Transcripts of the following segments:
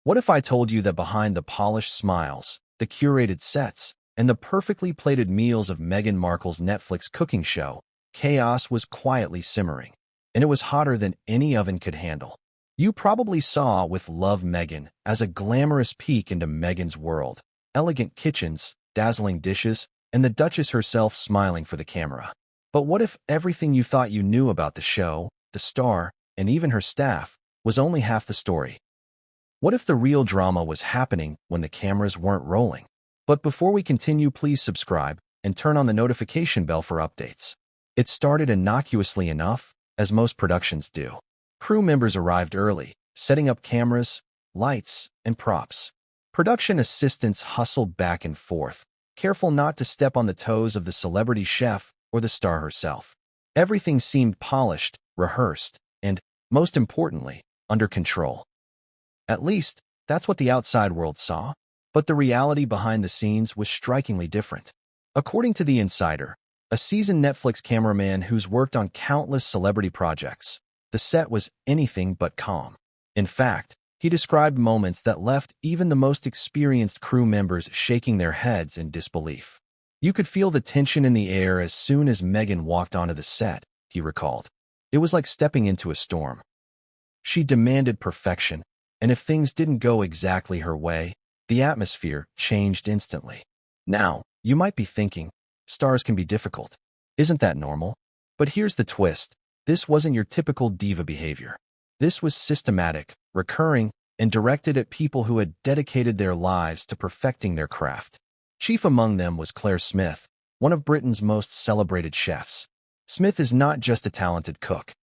What if I told you that behind the polished smiles, the curated sets, and the perfectly plated meals of Meghan Markle's Netflix cooking show, chaos was quietly simmering, and it was hotter than any oven could handle? You probably saw With Love Meghan as a glamorous peek into Meghan's world, elegant kitchens, dazzling dishes, and the Duchess herself smiling for the camera. But what if everything you thought you knew about the show, the star, and even her staff, was only half the story? What if the real drama was happening when the cameras weren't rolling? But before we continue, please subscribe and turn on the notification bell for updates. It started innocuously enough, as most productions do. Crew members arrived early, setting up cameras, lights, and props. Production assistants hustled back and forth, careful not to step on the toes of the celebrity chef or the star herself. Everything seemed polished, rehearsed, and, most importantly, under control. At least, that's what the outside world saw, but the reality behind the scenes was strikingly different. According to The Insider, a seasoned Netflix cameraman who's worked on countless celebrity projects, the set was anything but calm. In fact, he described moments that left even the most experienced crew members shaking their heads in disbelief. You could feel the tension in the air as soon as Meghan walked onto the set, he recalled. It was like stepping into a storm. She demanded perfection, and if things didn't go exactly her way, the atmosphere changed instantly. Now, you might be thinking, stars can be difficult. Isn't that normal? But here's the twist. This wasn't your typical diva behavior. This was systematic, recurring, and directed at people who had dedicated their lives to perfecting their craft. Chief among them was Claire Smith, one of Britain's most celebrated chefs. Smith is not just a talented cook.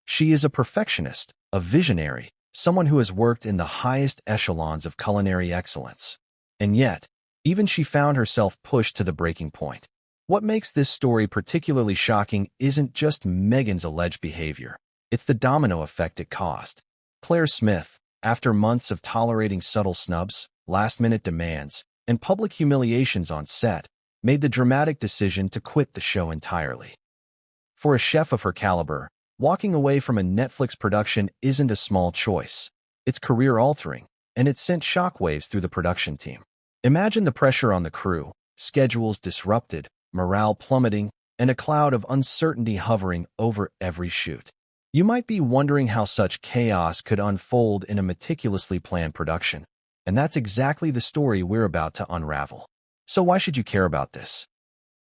She is a perfectionist, a visionary, someone who has worked in the highest echelons of culinary excellence. And yet, even she found herself pushed to the breaking point. What makes this story particularly shocking isn't just Meghan's alleged behavior. It's the domino effect it caused. Claire Smith, after months of tolerating subtle snubs, last-minute demands, and public humiliations on set, made the dramatic decision to quit the show entirely. For a chef of her caliber, walking away from a Netflix production isn't a small choice. It's career-altering, and it sent shockwaves through the production team. Imagine the pressure on the crew, schedules disrupted, morale plummeting, and a cloud of uncertainty hovering over every shoot. You might be wondering how such chaos could unfold in a meticulously planned production, and that's exactly the story we're about to unravel. So why should you care about this?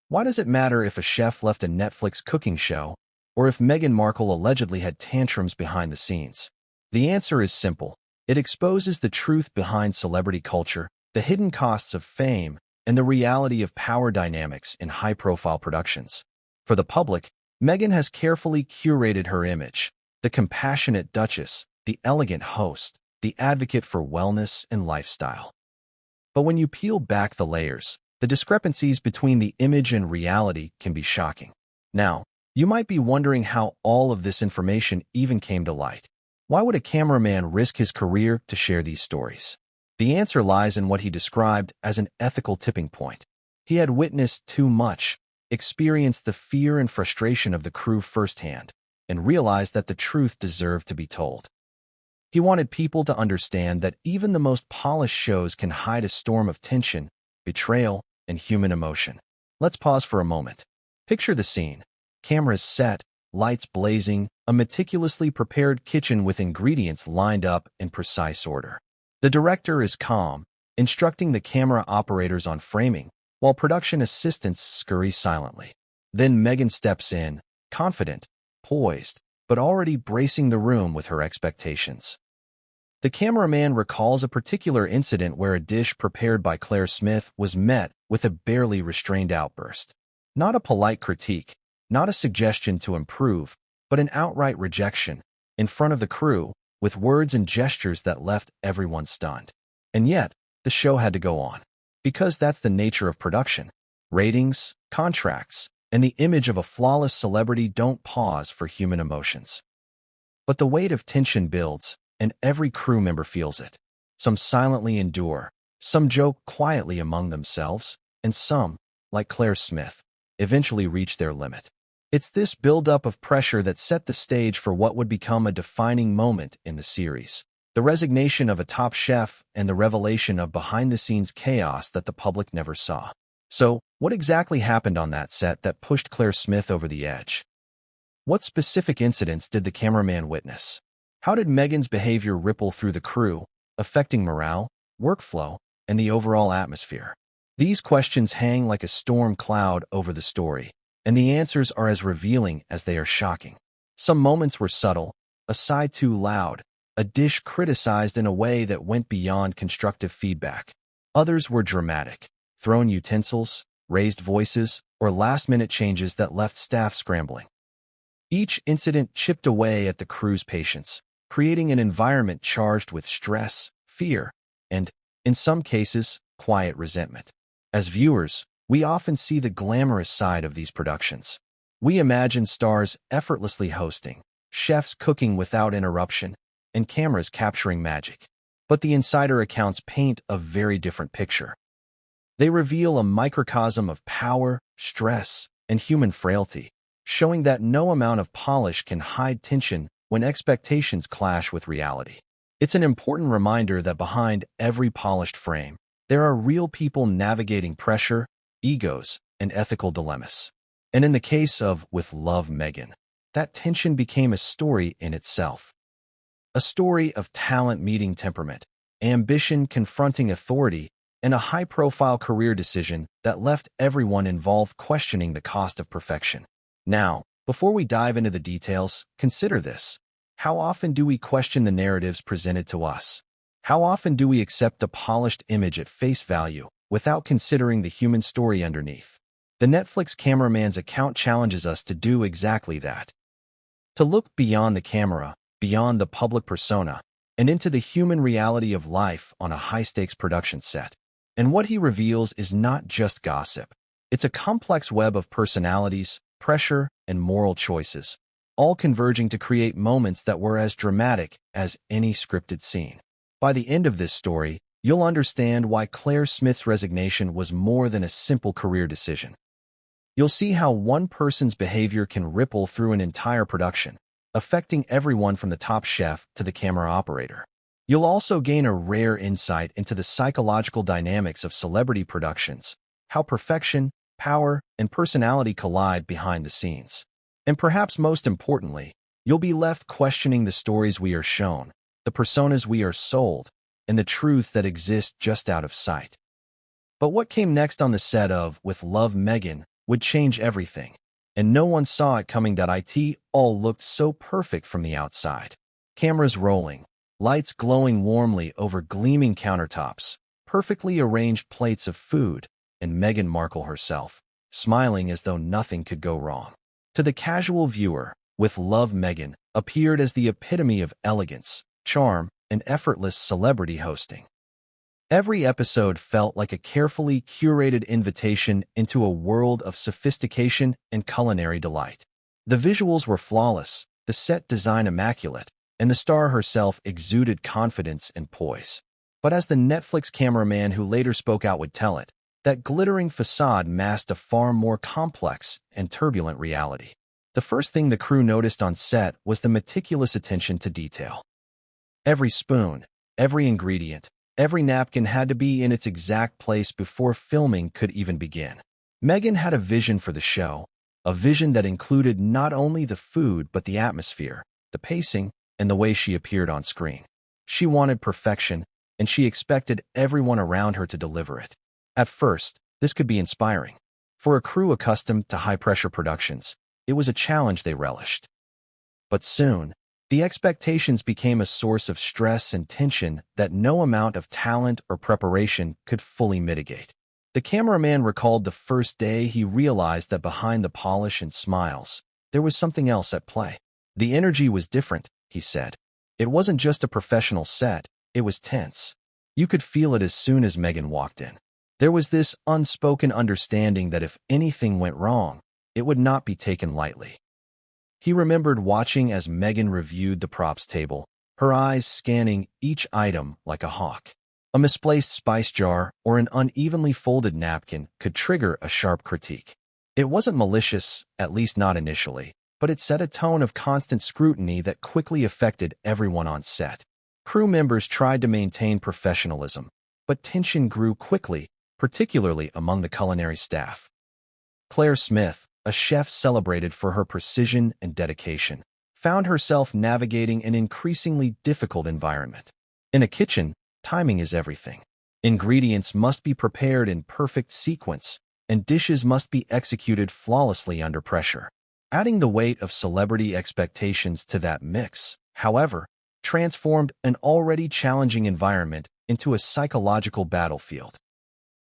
Why does it matter if a chef left a Netflix cooking show, or if Meghan Markle allegedly had tantrums behind the scenes? The answer is simple. It exposes the truth behind celebrity culture, the hidden costs of fame, and the reality of power dynamics in high-profile productions. For the public, Meghan has carefully curated her image, the compassionate Duchess, the elegant host, the advocate for wellness and lifestyle. But when you peel back the layers, the discrepancies between the image and reality can be shocking. Now, you might be wondering how all of this information even came to light. Why would a cameraman risk his career to share these stories? The answer lies in what he described as an ethical tipping point. He had witnessed too much, experienced the fear and frustration of the crew firsthand, and realized that the truth deserved to be told. He wanted people to understand that even the most polished shows can hide a storm of tension, betrayal, and human emotion. Let's pause for a moment. Picture the scene. Cameras set, lights blazing, a meticulously prepared kitchen with ingredients lined up in precise order. The director is calm, instructing the camera operators on framing, while production assistants scurry silently. Then Meghan steps in, confident, poised, but already bracing the room with her expectations. The cameraman recalls a particular incident where a dish prepared by Claire Smith was met with a barely restrained outburst. Not a polite critique, not a suggestion to improve, but an outright rejection, in front of the crew, with words and gestures that left everyone stunned. And yet, the show had to go on. Because that's the nature of production. Ratings, contracts, and the image of a flawless celebrity don't pause for human emotions. But the weight of tension builds, and every crew member feels it. Some silently endure, some joke quietly among themselves, and some, like Claire Smith, eventually reach their limit. It's this buildup of pressure that set the stage for what would become a defining moment in the series. the resignation of a top chef, and the revelation of behind-the-scenes chaos that the public never saw. So, what exactly happened on that set that pushed Claire Smith over the edge? What specific incidents did the cameraman witness? How did Meghan's behavior ripple through the crew, affecting morale, workflow, and the overall atmosphere? These questions hang like a storm cloud over the story, and the answers are as revealing as they are shocking. Some moments were subtle, a sigh too loud, a dish criticized in a way that went beyond constructive feedback. Others were dramatic, thrown utensils, raised voices, or last-minute changes that left staff scrambling. Each incident chipped away at the crew's patience, creating an environment charged with stress, fear, and, in some cases, quiet resentment. As viewers, we often see the glamorous side of these productions. We imagine stars effortlessly hosting, chefs cooking without interruption, and cameras capturing magic. But the insider accounts paint a very different picture. They reveal a microcosm of power, stress, and human frailty, showing that no amount of polish can hide tension when expectations clash with reality. It's an important reminder that behind every polished frame, there are real people navigating pressure, egos, and ethical dilemmas. And in the case of With Love, Meghan, that tension became a story in itself. A story of talent meeting temperament, ambition confronting authority, and a high-profile career decision that left everyone involved questioning the cost of perfection. Now, before we dive into the details, consider this. How often do we question the narratives presented to us? How often do we accept a polished image at face value without considering the human story underneath? The Netflix Cameraman's account challenges us to do exactly that. To look beyond the camera, beyond the public persona, and into the human reality of life on a high-stakes production set. And what he reveals is not just gossip. It's a complex web of personalities, pressure, and moral choices, all converging to create moments that were as dramatic as any scripted scene. By the end of this story, you'll understand why Claire Smith's resignation was more than a simple career decision. You'll see how one person's behavior can ripple through an entire production, affecting everyone from the top chef to the camera operator. You'll also gain a rare insight into the psychological dynamics of celebrity productions, how perfection, power, and personality collide behind the scenes. And perhaps most importantly, you'll be left questioning the stories we are shown, the personas we are sold, and the truths that exist just out of sight. But what came next on the set of With Love, Meghan would change everything, and no one saw it coming. It all looked so perfect from the outside. Cameras rolling, lights glowing warmly over gleaming countertops, perfectly arranged plates of food, and Meghan Markle herself, smiling as though nothing could go wrong. To the casual viewer, With Love, Meghan appeared as the epitome of elegance, charm, and effortless celebrity hosting. Every episode felt like a carefully curated invitation into a world of sophistication and culinary delight. The visuals were flawless, the set design immaculate, and the star herself exuded confidence and poise. But as the Netflix cameraman who later spoke out would tell it, that glittering facade masked a far more complex and turbulent reality. The first thing the crew noticed on set was the meticulous attention to detail. Every spoon, every ingredient, every napkin had to be in its exact place before filming could even begin. Meghan had a vision for the show, a vision that included not only the food but the atmosphere, the pacing, and the way she appeared on screen. She wanted perfection, and she expected everyone around her to deliver it. At first, this could be inspiring. For a crew accustomed to high-pressure productions, it was a challenge they relished. But soon, the expectations became a source of stress and tension that no amount of talent or preparation could fully mitigate. The cameraman recalled the first day he realized that behind the polish and smiles, there was something else at play. The energy was different, he said. It wasn't just a professional set, it was tense. You could feel it as soon as Meghan walked in. There was this unspoken understanding that if anything went wrong, it would not be taken lightly. He remembered watching as Meghan reviewed the props table, her eyes scanning each item like a hawk. A misplaced spice jar or an unevenly folded napkin could trigger a sharp critique. It wasn't malicious, at least not initially, but it set a tone of constant scrutiny that quickly affected everyone on set. Crew members tried to maintain professionalism, but tension grew quickly, particularly among the culinary staff. Claire Smith, a chef celebrated for her precision and dedication, found herself navigating an increasingly difficult environment. In a kitchen, timing is everything. Ingredients must be prepared in perfect sequence, and dishes must be executed flawlessly under pressure. Adding the weight of celebrity expectations to that mix, however, transformed an already challenging environment into a psychological battlefield.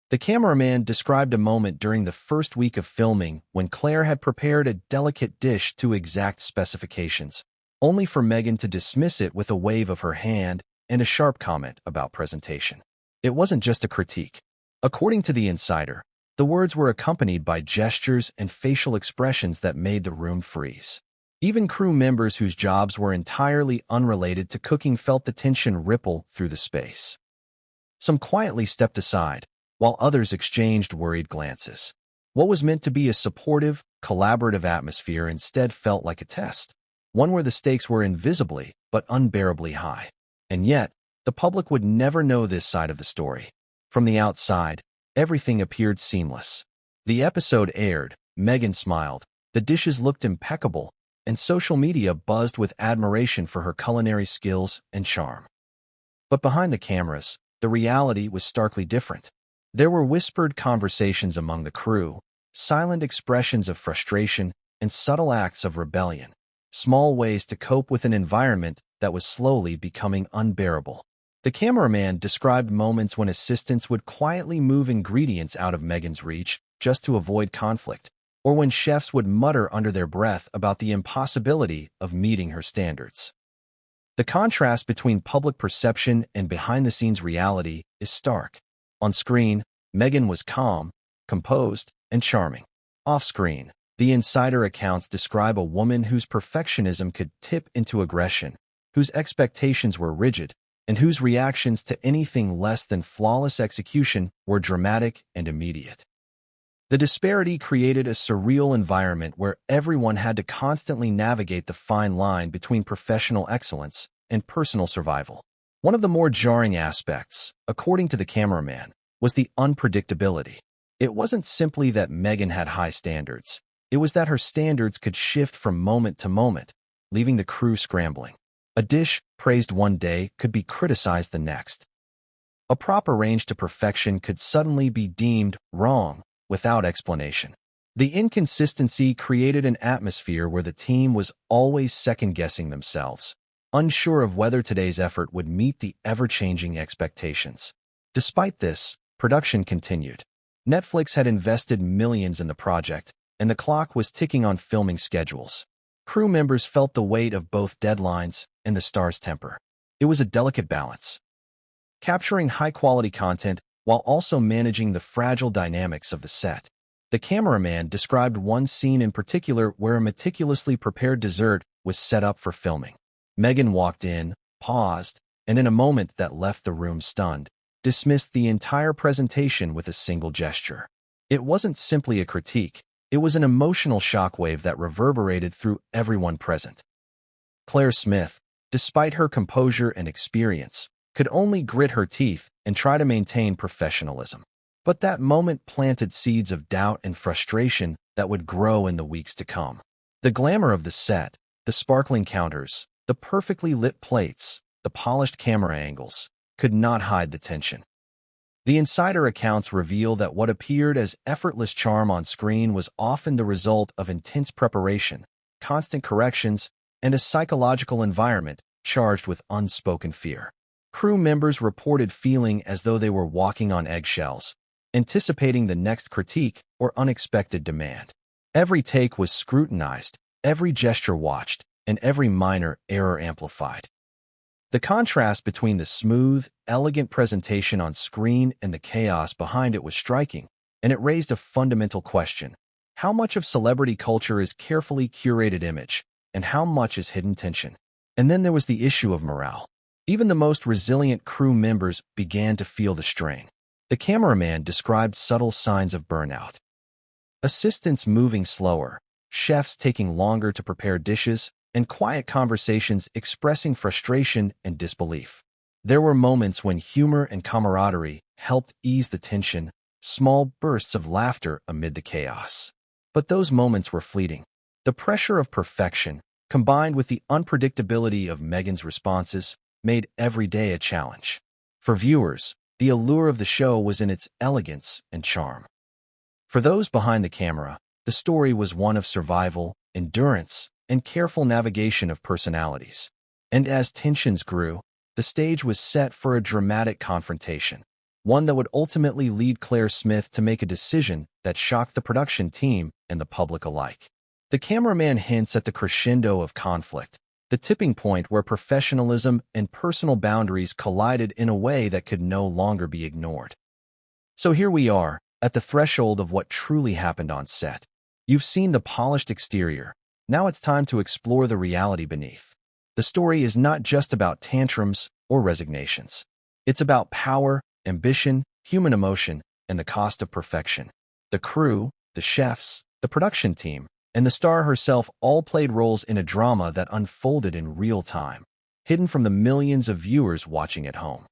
The cameraman described a moment during the first week of filming when Claire had prepared a delicate dish to exact specifications, only for Meghan to dismiss it with a wave of her hand and a sharp comment about presentation. It wasn't just a critique. According to The Insider, the words were accompanied by gestures and facial expressions that made the room freeze. Even crew members whose jobs were entirely unrelated to cooking felt the tension ripple through the space. Some quietly stepped aside, while others exchanged worried glances. What was meant to be a supportive, collaborative atmosphere instead felt like a test, one where the stakes were invisibly but unbearably high. And yet, the public would never know this side of the story. From the outside, everything appeared seamless. The episode aired, Meghan smiled, the dishes looked impeccable, and social media buzzed with admiration for her culinary skills and charm. But behind the cameras, the reality was starkly different. There were whispered conversations among the crew, silent expressions of frustration, and subtle acts of rebellion, small ways to cope with an environment that was slowly becoming unbearable. The cameraman described moments when assistants would quietly move ingredients out of Meghan's reach just to avoid conflict, or when chefs would mutter under their breath about the impossibility of meeting her standards. The contrast between public perception and behind-the-scenes reality is stark. On screen, Meghan was calm, composed, and charming. Off-screen, the insider accounts describe a woman whose perfectionism could tip into aggression, whose expectations were rigid, and whose reactions to anything less than flawless execution were dramatic and immediate. The disparity created a surreal environment where everyone had to constantly navigate the fine line between professional excellence and personal survival. One of the more jarring aspects, according to the cameraman, was the unpredictability. It wasn't simply that Meghan had high standards. It was that her standards could shift from moment to moment, leaving the crew scrambling. A dish praised one day could be criticized the next. A prop arranged to perfection could suddenly be deemed wrong without explanation. The inconsistency created an atmosphere where the team was always second-guessing themselves, unsure of whether today's effort would meet the ever-changing expectations. Despite this, production continued. Netflix had invested millions in the project, and the clock was ticking on filming schedules. Crew members felt the weight of both deadlines and the star's temper. It was a delicate balance, capturing high-quality content while also managing the fragile dynamics of the set. The cameraman described one scene in particular where a meticulously prepared dessert was set up for filming. Meghan walked in, paused, and in a moment that left the room stunned, dismissed the entire presentation with a single gesture. It wasn't simply a critique, it was an emotional shockwave that reverberated through everyone present. Claire Smith, despite her composure and experience, could only grit her teeth and try to maintain professionalism. But that moment planted seeds of doubt and frustration that would grow in the weeks to come. The glamour of the set, the sparkling counters, the perfectly lit plates, the polished camera angles, could not hide the tension. The insider accounts reveal that what appeared as effortless charm on screen was often the result of intense preparation, constant corrections, and a psychological environment charged with unspoken fear. Crew members reported feeling as though they were walking on eggshells, anticipating the next critique or unexpected demand. Every take was scrutinized, every gesture watched, and every minor error amplified. The contrast between the smooth, elegant presentation on screen and the chaos behind it was striking, and it raised a fundamental question. How much of celebrity culture is carefully curated image, and how much is hidden tension? And then there was the issue of morale. Even the most resilient crew members began to feel the strain. The cameraman described subtle signs of burnout. Assistants moving slower, chefs taking longer to prepare dishes, and quiet conversations expressing frustration and disbelief. There were moments when humor and camaraderie helped ease the tension, small bursts of laughter amid the chaos. But those moments were fleeting. The pressure of perfection, combined with the unpredictability of Meghan's responses, made every day a challenge. For viewers, the allure of the show was in its elegance and charm. For those behind the camera, the story was one of survival, endurance, and careful navigation of personalities. And as tensions grew, the stage was set for a dramatic confrontation, one that would ultimately lead Claire Smith to make a decision that shocked the production team and the public alike. The cameraman hints at the crescendo of conflict, the tipping point where professionalism and personal boundaries collided in a way that could no longer be ignored. So here we are, at the threshold of what truly happened on set. You've seen the polished exterior. Now it's time to explore the reality beneath. The story is not just about tantrums or resignations. It's about power, ambition, human emotion, and the cost of perfection. The crew, the chefs, the production team, and the star herself all played roles in a drama that unfolded in real time, hidden from the millions of viewers watching at home.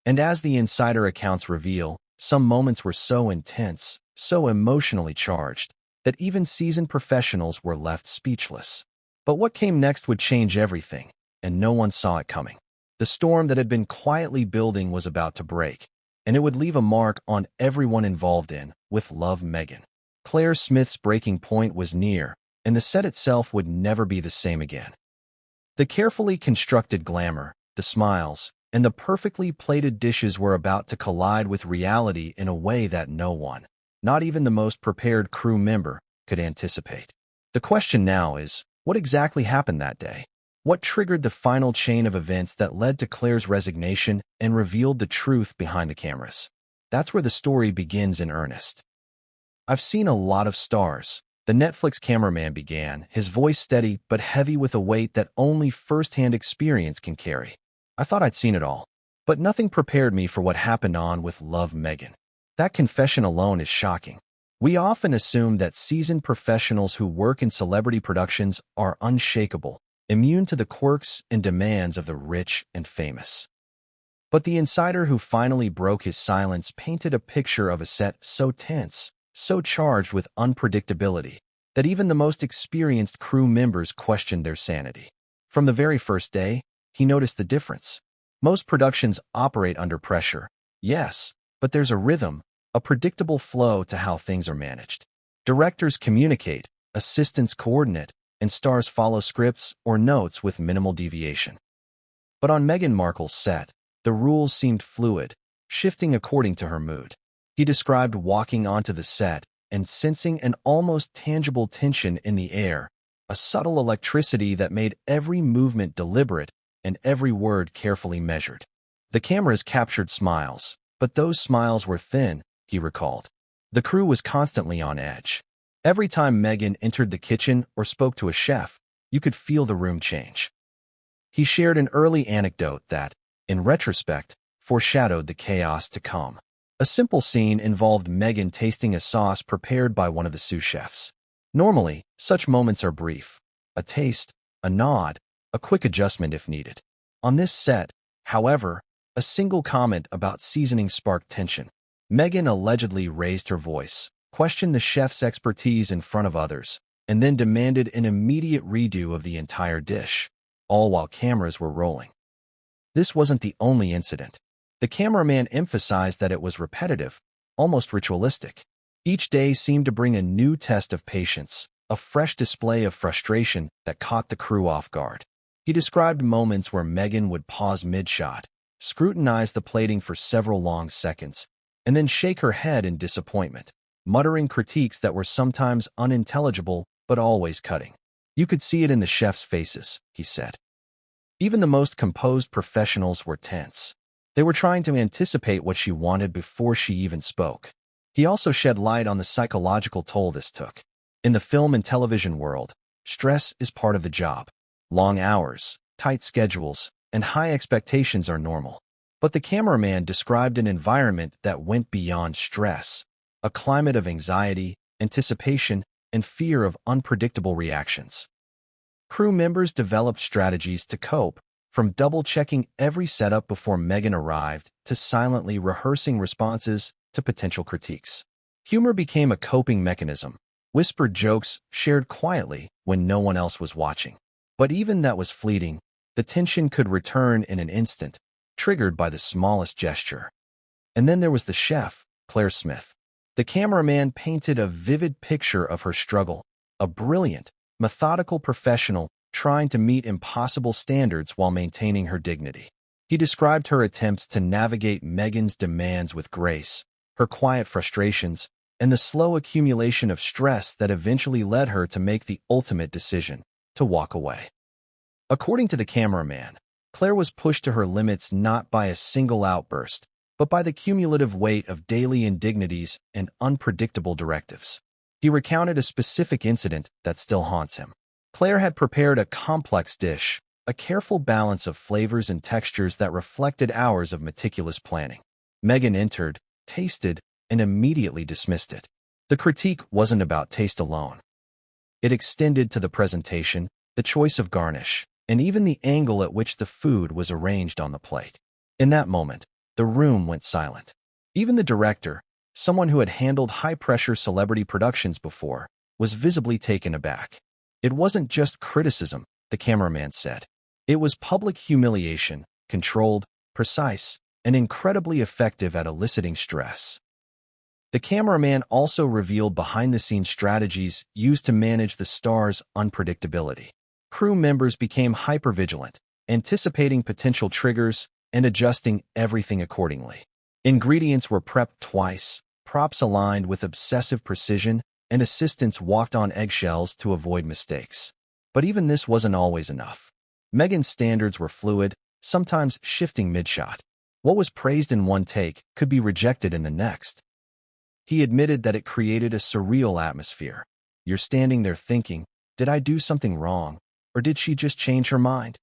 And as the insider accounts reveal, some moments were so intense, so emotionally charged, that even seasoned professionals were left speechless. But what came next would change everything, and no one saw it coming. The storm that had been quietly building was about to break, and it would leave a mark on everyone involved in, with Love Meghan. Claire Smith's breaking point was near, and the set itself would never be the same again. The carefully constructed glamour, the smiles, and the perfectly plated dishes were about to collide with reality in a way that no one, not even the most prepared crew member, could anticipate. The question now is, what exactly happened that day? What triggered the final chain of events that led to Claire's resignation and revealed the truth behind the cameras? That's where the story begins in earnest. I've seen a lot of stars. The Netflix cameraman began, his voice steady but heavy with a weight that only first-hand experience can carry. I thought I'd seen it all, but nothing prepared me for what happened on with Love Meghan. That confession alone is shocking. We often assume that seasoned professionals who work in celebrity productions are unshakable, immune to the quirks and demands of the rich and famous. But the insider who finally broke his silence painted a picture of a set so tense, so charged with unpredictability, that even the most experienced crew members questioned their sanity. From the very first day, he noticed the difference. Most productions operate under pressure, yes, but there's a rhythm, a predictable flow to how things are managed. Directors communicate, assistants coordinate, and stars follow scripts or notes with minimal deviation. But on Meghan Markle's set, the rules seemed fluid, shifting according to her mood. He described walking onto the set and sensing an almost tangible tension in the air, a subtle electricity that made every movement deliberate and every word carefully measured. The cameras captured smiles, but those smiles were thin, he recalled. The crew was constantly on edge. Every time Meghan entered the kitchen or spoke to a chef, you could feel the room change. He shared an early anecdote that, in retrospect, foreshadowed the chaos to come. A simple scene involved Meghan tasting a sauce prepared by one of the sous chefs. Normally, such moments are brief. A taste, a nod, a quick adjustment if needed. On this set, however, a single comment about seasoning sparked tension. Meghan allegedly raised her voice, questioned the chef's expertise in front of others, and then demanded an immediate redo of the entire dish, all while cameras were rolling. This wasn't the only incident. The cameraman emphasized that it was repetitive, almost ritualistic. Each day seemed to bring a new test of patience, a fresh display of frustration that caught the crew off guard. He described moments where Meghan would pause mid-shot, scrutinize the plating for several long seconds, and then shake her head in disappointment, muttering critiques that were sometimes unintelligible but always cutting. You could see it in the chefs' faces, he said. Even the most composed professionals were tense. They were trying to anticipate what she wanted before she even spoke. He also shed light on the psychological toll this took. In the film and television world, stress is part of the job. Long hours, tight schedules, and high expectations are normal. But the cameraman described an environment that went beyond stress, a climate of anxiety, anticipation, and fear of unpredictable reactions. Crew members developed strategies to cope, from double-checking every setup before Meghan arrived to silently rehearsing responses to potential critiques. Humor became a coping mechanism, whispered jokes shared quietly when no one else was watching. But even that was fleeting. The tension could return in an instant, triggered by the smallest gesture. And then there was the chef, Claire Smith. The cameraman painted a vivid picture of her struggle, a brilliant, methodical professional trying to meet impossible standards while maintaining her dignity. He described her attempts to navigate Meghan's demands with grace, her quiet frustrations, and the slow accumulation of stress that eventually led her to make the ultimate decision, to walk away. According to the cameraman, Claire was pushed to her limits not by a single outburst, but by the cumulative weight of daily indignities and unpredictable directives. He recounted a specific incident that still haunts him. Claire had prepared a complex dish, a careful balance of flavors and textures that reflected hours of meticulous planning. Meghan entered, tasted, and immediately dismissed it. The critique wasn't about taste alone. It extended to the presentation, the choice of garnish, and even the angle at which the food was arranged on the plate. In that moment, the room went silent. Even the director, someone who had handled high-pressure celebrity productions before, was visibly taken aback. It wasn't just criticism, the cameraman said. It was public humiliation, controlled, precise, and incredibly effective at eliciting stress. The cameraman also revealed behind-the-scenes strategies used to manage the star's unpredictability. Crew members became hypervigilant, anticipating potential triggers and adjusting everything accordingly. Ingredients were prepped twice, props aligned with obsessive precision, and assistants walked on eggshells to avoid mistakes. But even this wasn't always enough. Meghan's standards were fluid, sometimes shifting mid-shot. What was praised in one take could be rejected in the next. He admitted that it created a surreal atmosphere. You're standing there thinking, did I do something wrong? Or did she just change her mind?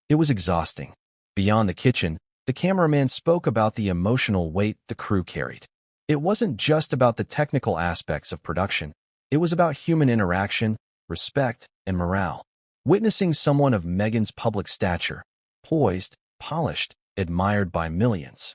It was exhausting. Beyond the kitchen, the cameraman spoke about the emotional weight the crew carried. It wasn't just about the technical aspects of production. It was about human interaction, respect, and morale. Witnessing someone of Meghan's public stature, poised, polished, admired by millions,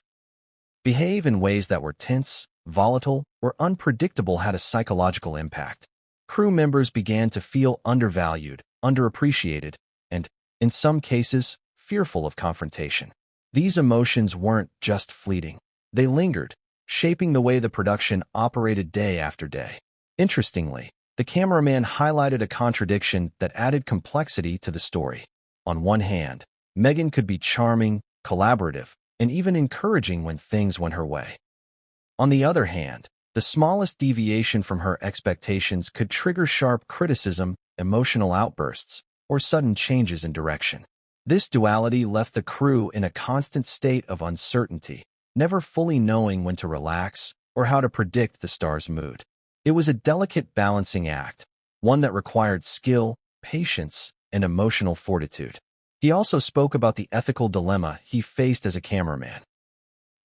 behave in ways that were tense, volatile, or unpredictable had a psychological impact. Crew members began to feel undervalued, underappreciated, and, in some cases, fearful of confrontation. These emotions weren't just fleeting. They lingered, shaping the way the production operated day after day. Interestingly, the cameraman highlighted a contradiction that added complexity to the story. On one hand, Meghan could be charming, collaborative, and even encouraging when things went her way. On the other hand, the smallest deviation from her expectations could trigger sharp criticism, emotional outbursts, or sudden changes in direction. This duality left the crew in a constant state of uncertainty, never fully knowing when to relax or how to predict the star's mood. It was a delicate balancing act, one that required skill, patience, and emotional fortitude. He also spoke about the ethical dilemma he faced as a cameraman.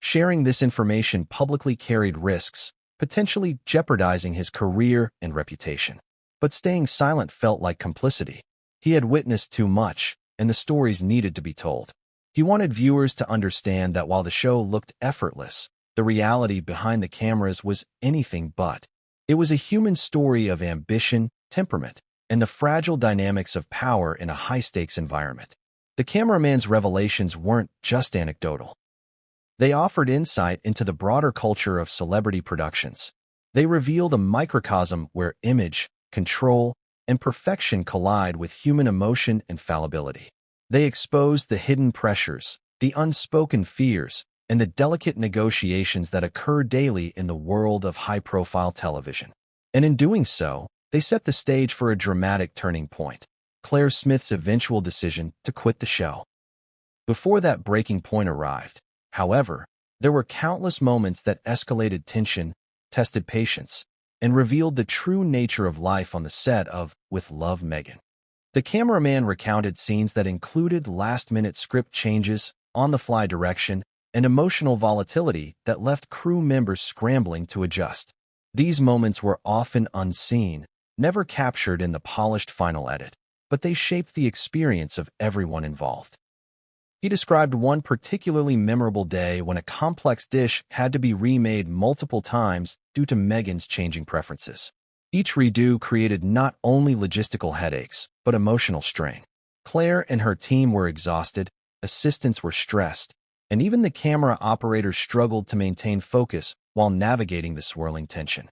Sharing this information publicly carried risks, potentially jeopardizing his career and reputation. But staying silent felt like complicity. He had witnessed too much, and the stories needed to be told. He wanted viewers to understand that while the show looked effortless, the reality behind the cameras was anything but. It was a human story of ambition, temperament, and the fragile dynamics of power in a high-stakes environment. The cameraman's revelations weren't just anecdotal. They offered insight into the broader culture of celebrity productions. They revealed a microcosm where image, control, and perfection collide with human emotion and fallibility. They exposed the hidden pressures, the unspoken fears, and the delicate negotiations that occur daily in the world of high-profile television. And in doing so, they set the stage for a dramatic turning point: Claire Smith's eventual decision to quit the show. Before that breaking point arrived, however, there were countless moments that escalated tension, tested patience, and revealed the true nature of life on the set of With Love, Meghan. The cameraman recounted scenes that included last-minute script changes, on-the-fly direction, and emotional volatility that left crew members scrambling to adjust. These moments were often unseen, never captured in the polished final edit. but they shaped the experience of everyone involved. He described one particularly memorable day when a complex dish had to be remade multiple times due to Meghan's changing preferences. Each redo created not only logistical headaches, but emotional strain. Claire and her team were exhausted, assistants were stressed, and even the camera operators struggled to maintain focus while navigating the swirling tension.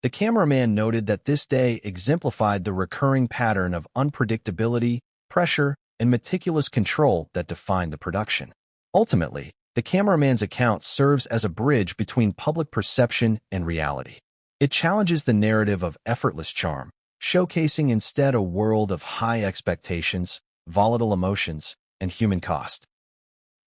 The cameraman noted that this day exemplified the recurring pattern of unpredictability, pressure, and meticulous control that defined the production. Ultimately, the cameraman's account serves as a bridge between public perception and reality. It challenges the narrative of effortless charm, showcasing instead a world of high expectations, volatile emotions, and human cost.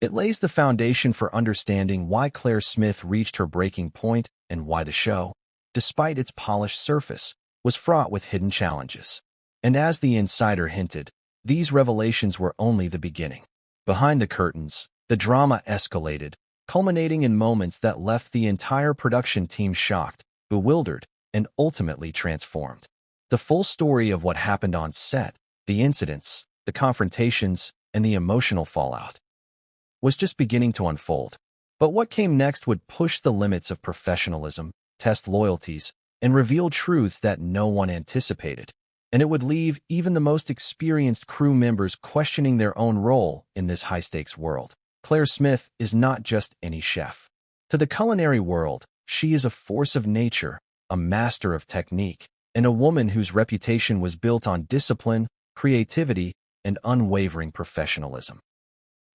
It lays the foundation for understanding why Claire Smith reached her breaking point and why the show, despite its polished surface, was fraught with hidden challenges. And as the insider hinted, these revelations were only the beginning. Behind the curtains, the drama escalated, culminating in moments that left the entire production team shocked, bewildered, and ultimately transformed. The full story of what happened on set, the incidents, the confrontations, and the emotional fallout, was just beginning to unfold. But what came next would push the limits of professionalism, test loyalties, and reveal truths that no one anticipated. And it would leave even the most experienced crew members questioning their own role in this high-stakes world. Claire Smith is not just any chef. To the culinary world, she is a force of nature, a master of technique, and a woman whose reputation was built on discipline, creativity, and unwavering professionalism.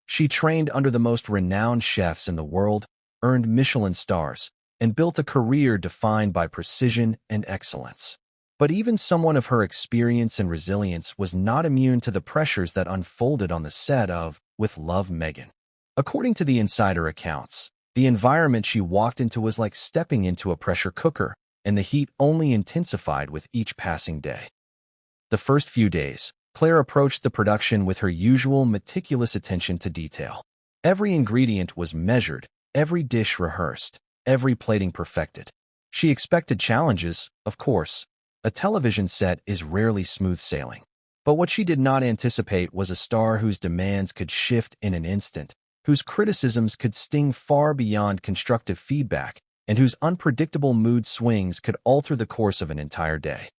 She trained under the most renowned chefs in the world, earned Michelin stars, and built a career defined by precision and excellence. But even someone of her experience and resilience was not immune to the pressures that unfolded on the set of With Love, Meghan. According to the insider accounts, the environment she walked into was like stepping into a pressure cooker, and the heat only intensified with each passing day. The first few days, Claire approached the production with her usual meticulous attention to detail. Every ingredient was measured, every dish rehearsed, every plating perfected. She expected challenges, of course. A television set is rarely smooth sailing. But what she did not anticipate was a star whose demands could shift in an instant, whose criticisms could sting far beyond constructive feedback, and whose unpredictable mood swings could alter the course of an entire day.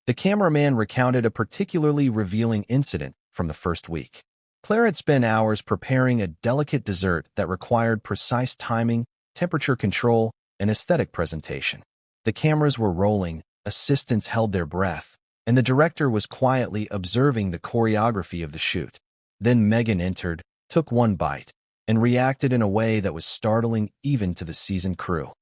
The cameraman recounted a particularly revealing incident from the first week. Claire had spent hours preparing a delicate dessert that required precise timing, temperature control, and aesthetic presentation. The cameras were rolling, assistants held their breath, and the director was quietly observing the choreography of the shoot. Then Meghan entered, took one bite, and reacted in a way that was startling even to the seasoned crew.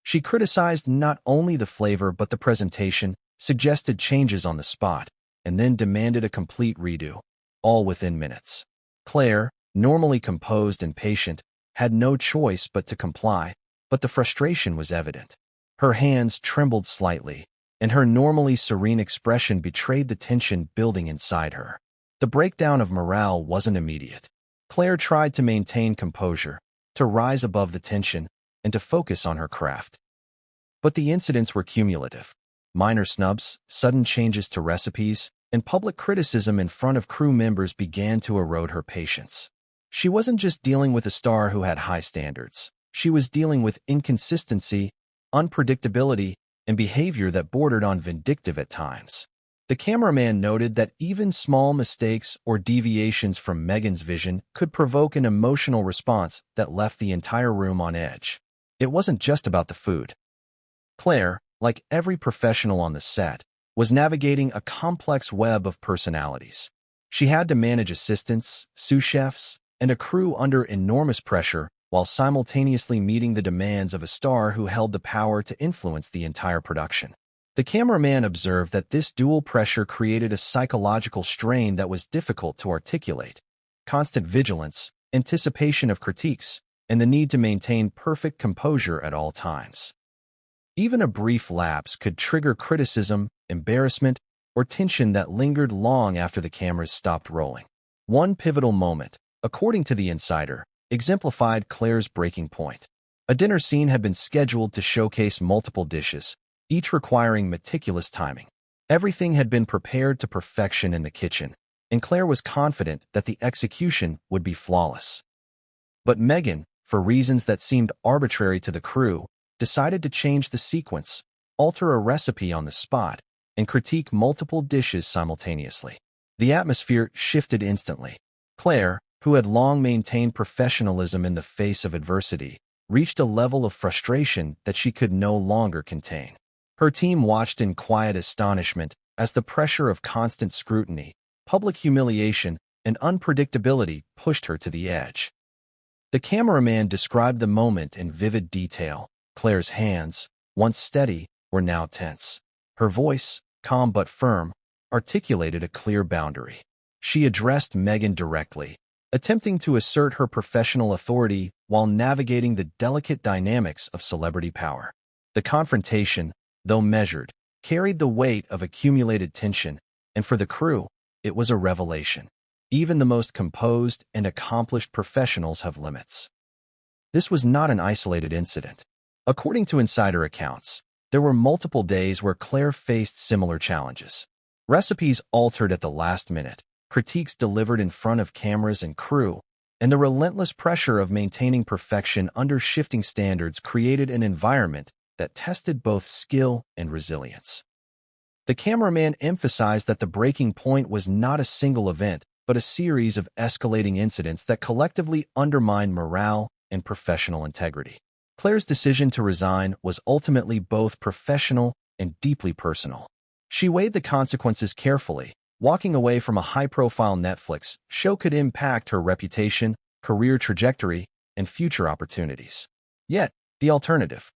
She criticized not only the flavor but the presentation, suggested changes on the spot, and then demanded a complete redo, all within minutes. Claire, normally composed and patient, had no choice but to comply, but the frustration was evident. Her hands trembled slightly, and her normally serene expression betrayed the tension building inside her. The breakdown of morale wasn't immediate. Claire tried to maintain composure, to rise above the tension, and to focus on her craft. But the incidents were cumulative. Minor snubs, sudden changes to recipes, and public criticism in front of crew members began to erode her patience. She wasn't just dealing with a star who had high standards. She was dealing with inconsistency, unpredictability, and behavior that bordered on vindictive at times. The cameraman noted that even small mistakes or deviations from Meghan's vision could provoke an emotional response that left the entire room on edge. It wasn't just about the food. Claire, like every professional on the set, was navigating a complex web of personalities. She had to manage assistants, sous chefs, and a crew under enormous pressure while simultaneously meeting the demands of a star who held the power to influence the entire production. The cameraman observed that this dual pressure created a psychological strain that was difficult to articulate. Constant vigilance, anticipation of critiques, and the need to maintain perfect composure at all times. Even a brief lapse could trigger criticism, embarrassment, or tension that lingered long after the cameras stopped rolling. One pivotal moment, according to the insider, exemplified Claire's breaking point. A dinner scene had been scheduled to showcase multiple dishes, each requiring meticulous timing. Everything had been prepared to perfection in the kitchen, and Claire was confident that the execution would be flawless. But Meghan, for reasons that seemed arbitrary to the crew, decided to change the sequence, alter a recipe on the spot, and critique multiple dishes simultaneously. The atmosphere shifted instantly. Claire, who had long maintained professionalism in the face of adversity, reached a level of frustration that she could no longer contain. Her team watched in quiet astonishment as the pressure of constant scrutiny, public humiliation, and unpredictability pushed her to the edge. The cameraman described the moment in vivid detail. Claire's hands, once steady, were now tense. Her voice, calm but firm, articulated a clear boundary. She addressed Meghan directly, attempting to assert her professional authority while navigating the delicate dynamics of celebrity power. The confrontation, though measured, carried the weight of accumulated tension, and for the crew, it was a revelation. Even the most composed and accomplished professionals have limits. This was not an isolated incident. According to insider accounts, there were multiple days where Claire faced similar challenges. Recipes altered at the last minute, critiques delivered in front of cameras and crew, and the relentless pressure of maintaining perfection under shifting standards created an environment that tested both skill and resilience. The cameraman emphasized that the breaking point was not a single event, but a series of escalating incidents that collectively undermined morale and professional integrity. Claire's decision to resign was ultimately both professional and deeply personal. She weighed the consequences carefully. Walking away from a high-profile Netflix show could impact her reputation, career trajectory, and future opportunities. Yet, the alternative,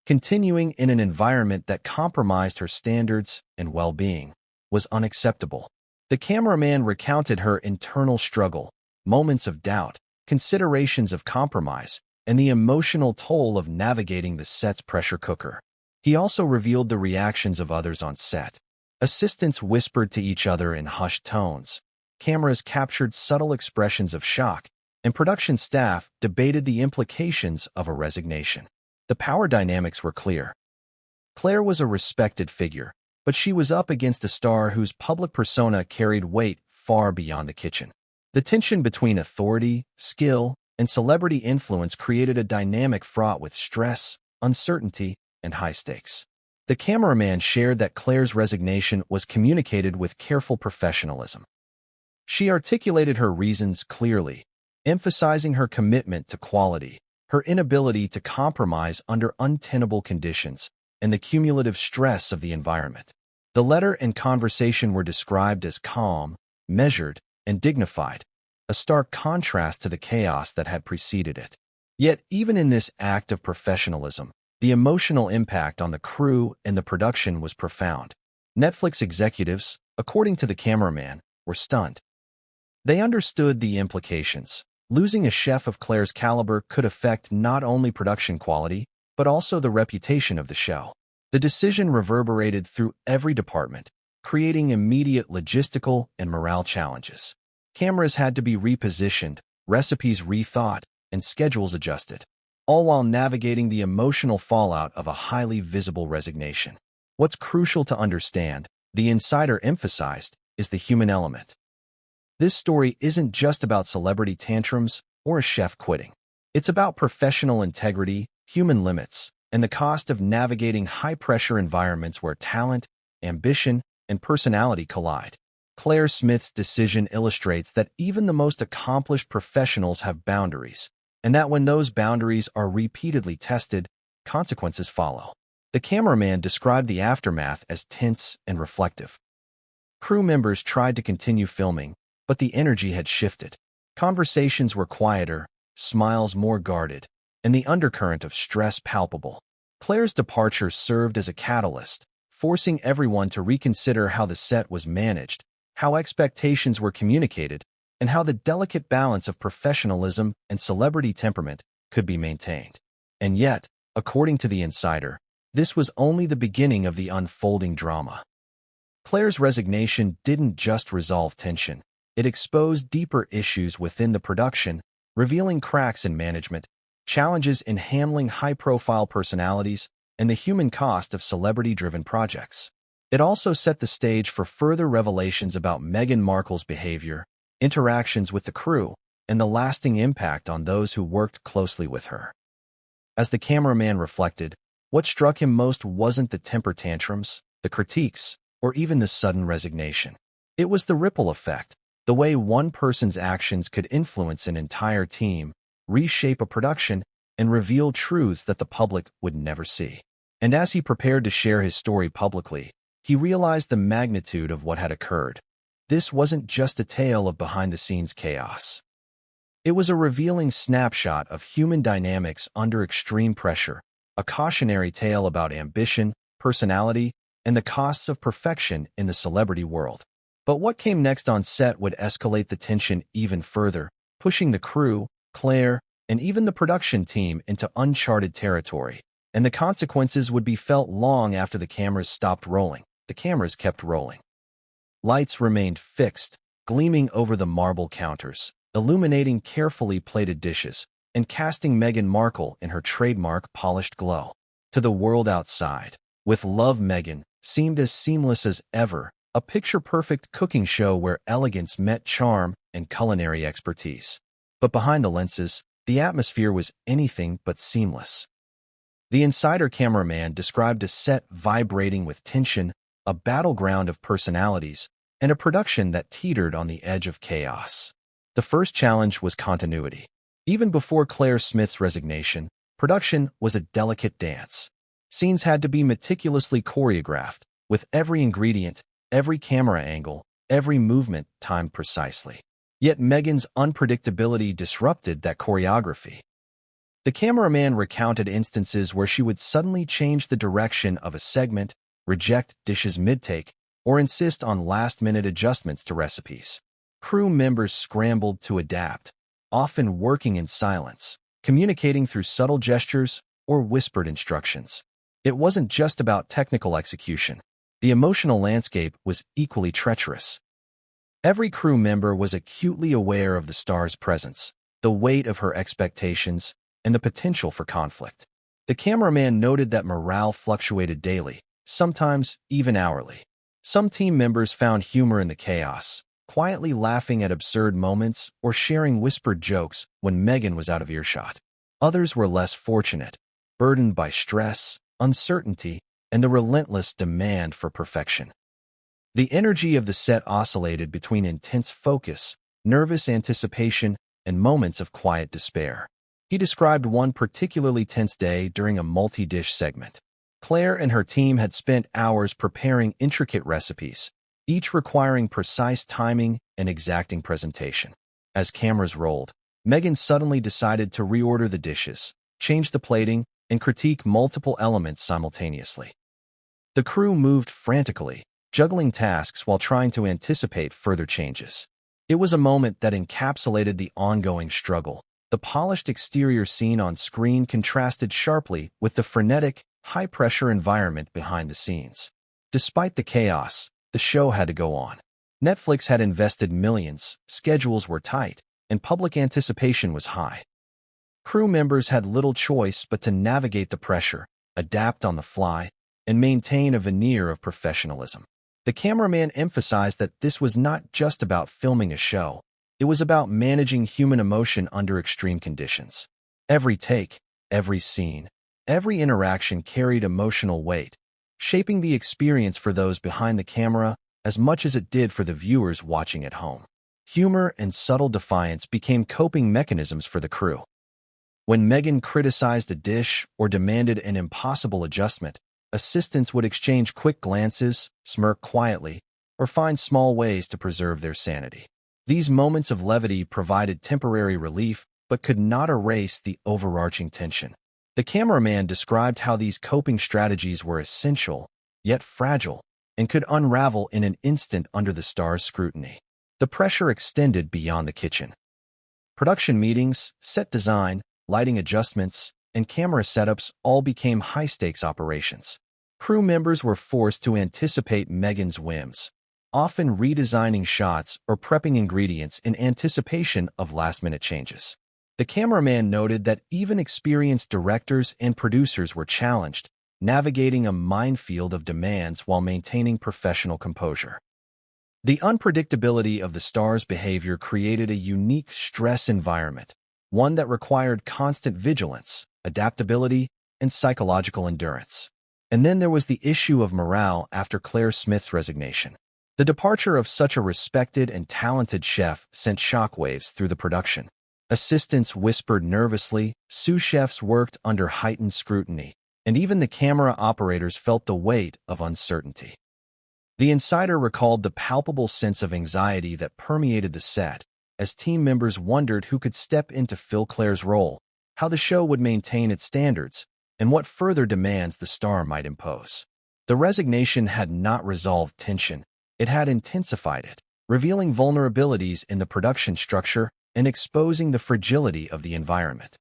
continuing in an environment that compromised her standards and well-being, was unacceptable. The cameraman recounted her internal struggle, moments of doubt, considerations of compromise, and the emotional toll of navigating the set's pressure cooker. He also revealed the reactions of others on set. Assistants whispered to each other in hushed tones. Cameras captured subtle expressions of shock, and production staff debated the implications of a resignation. The power dynamics were clear. Claire was a respected figure, but she was up against a star whose public persona carried weight far beyond the kitchen. The tension between authority, skill, and celebrity influence created a dynamic fraught with stress, uncertainty, and high stakes. The cameraman shared that Claire's resignation was communicated with careful professionalism. She articulated her reasons clearly, emphasizing her commitment to quality, her inability to compromise under untenable conditions, and the cumulative stress of the environment. The letter and conversation were described as calm, measured, and dignified, a stark contrast to the chaos that had preceded it. Yet, even in this act of professionalism, the emotional impact on the crew and the production was profound. Netflix executives, according to the cameraman, were stunned. They understood the implications. Losing a chef of Claire's caliber could affect not only production quality, but also the reputation of the show. The decision reverberated through every department, creating immediate logistical and morale challenges. Cameras had to be repositioned, recipes rethought, and schedules adjusted, all while navigating the emotional fallout of a highly visible resignation. What's crucial to understand, the insider emphasized, is the human element. This story isn't just about celebrity tantrums or a chef quitting. It's about professional integrity, human limits, and the cost of navigating high-pressure environments where talent, ambition, and personality collide. Claire Smith's decision illustrates that even the most accomplished professionals have boundaries, and that when those boundaries are repeatedly tested, consequences follow. The cameraman described the aftermath as tense and reflective. Crew members tried to continue filming, but the energy had shifted. Conversations were quieter, smiles more guarded, and the undercurrent of stress palpable. Claire's departure served as a catalyst, forcing everyone to reconsider how the set was managed, how expectations were communicated, and how the delicate balance of professionalism and celebrity temperament could be maintained. And yet, according to the insider, this was only the beginning of the unfolding drama. Claire's resignation didn't just resolve tension. It exposed deeper issues within the production, revealing cracks in management, challenges in handling high-profile personalities, and the human cost of celebrity-driven projects. It also set the stage for further revelations about Meghan Markle's behavior, interactions with the crew, and the lasting impact on those who worked closely with her. As the cameraman reflected, what struck him most wasn't the temper tantrums, the critiques, or even the sudden resignation. It was the ripple effect, the way one person's actions could influence an entire team, reshape a production, and reveal truths that the public would never see. And as he prepared to share his story publicly, he realized the magnitude of what had occurred. This wasn't just a tale of behind-the-scenes chaos. It was a revealing snapshot of human dynamics under extreme pressure, a cautionary tale about ambition, personality, and the costs of perfection in the celebrity world. But what came next on set would escalate the tension even further, pushing the crew, Claire, and even the production team into uncharted territory. And the consequences would be felt long after the cameras stopped rolling. The cameras kept rolling. Lights remained fixed, gleaming over the marble counters, illuminating carefully plated dishes, and casting Meghan Markle in her trademark polished glow. To the world outside, With Love, Meghan seemed as seamless as ever, a picture-perfect cooking show where elegance met charm and culinary expertise. But behind the lenses, the atmosphere was anything but seamless. The insider cameraman described a set vibrating with tension, a battleground of personalities, and a production that teetered on the edge of chaos. The first challenge was continuity. Even before Claire Smith's resignation, production was a delicate dance. Scenes had to be meticulously choreographed, with every ingredient, every camera angle, every movement timed precisely. Yet Meghan's unpredictability disrupted that choreography. The cameraman recounted instances where she would suddenly change the direction of a segment, reject dishes mid-take, or insist on last-minute adjustments to recipes. Crew members scrambled to adapt, often working in silence, communicating through subtle gestures or whispered instructions. It wasn't just about technical execution. The emotional landscape was equally treacherous. Every crew member was acutely aware of the star's presence, the weight of her expectations, and the potential for conflict. The cameraman noted that morale fluctuated daily, sometimes even hourly. Some team members found humor in the chaos, quietly laughing at absurd moments or sharing whispered jokes when Meghan was out of earshot. Others were less fortunate, burdened by stress, uncertainty, and the relentless demand for perfection. The energy of the set oscillated between intense focus, nervous anticipation, and moments of quiet despair. He described one particularly tense day during a multi-dish segment. Claire and her team had spent hours preparing intricate recipes, each requiring precise timing and exacting presentation. As cameras rolled, Meghan suddenly decided to reorder the dishes, change the plating, and critique multiple elements simultaneously. The crew moved frantically, juggling tasks while trying to anticipate further changes. It was a moment that encapsulated the ongoing struggle. The polished exterior scene on screen contrasted sharply with the frenetic, high-pressure environment behind the scenes. Despite the chaos, the show had to go on. Netflix had invested millions, schedules were tight, and public anticipation was high. Crew members had little choice but to navigate the pressure, adapt on the fly, and maintain a veneer of professionalism. The cameraman emphasized that this was not just about filming a show. It was about managing human emotion under extreme conditions. Every take, every scene, every interaction carried emotional weight, shaping the experience for those behind the camera as much as it did for the viewers watching at home. Humor and subtle defiance became coping mechanisms for the crew. When Meghan criticized a dish or demanded an impossible adjustment, assistants would exchange quick glances, smirk quietly, or find small ways to preserve their sanity. These moments of levity provided temporary relief but could not erase the overarching tension. The cameraman described how these coping strategies were essential, yet fragile, and could unravel in an instant under the star's scrutiny. The pressure extended beyond the kitchen. Production meetings, set design, lighting adjustments, and camera setups all became high-stakes operations. Crew members were forced to anticipate Meghan's whims, often redesigning shots or prepping ingredients in anticipation of last-minute changes. The cameraman noted that even experienced directors and producers were challenged, navigating a minefield of demands while maintaining professional composure. The unpredictability of the star's behavior created a unique stress environment, one that required constant vigilance, adaptability, and psychological endurance. And then there was the issue of morale after Claire Smith's resignation. The departure of such a respected and talented chef sent shockwaves through the production. Assistants whispered nervously, sous chefs worked under heightened scrutiny, and even the camera operators felt the weight of uncertainty. The insider recalled the palpable sense of anxiety that permeated the set, as team members wondered who could step in to fill Claire's role, how the show would maintain its standards, and what further demands the star might impose. The resignation had not resolved tension, it had intensified it, revealing vulnerabilities in the production structure and exposing the fragility of the environment.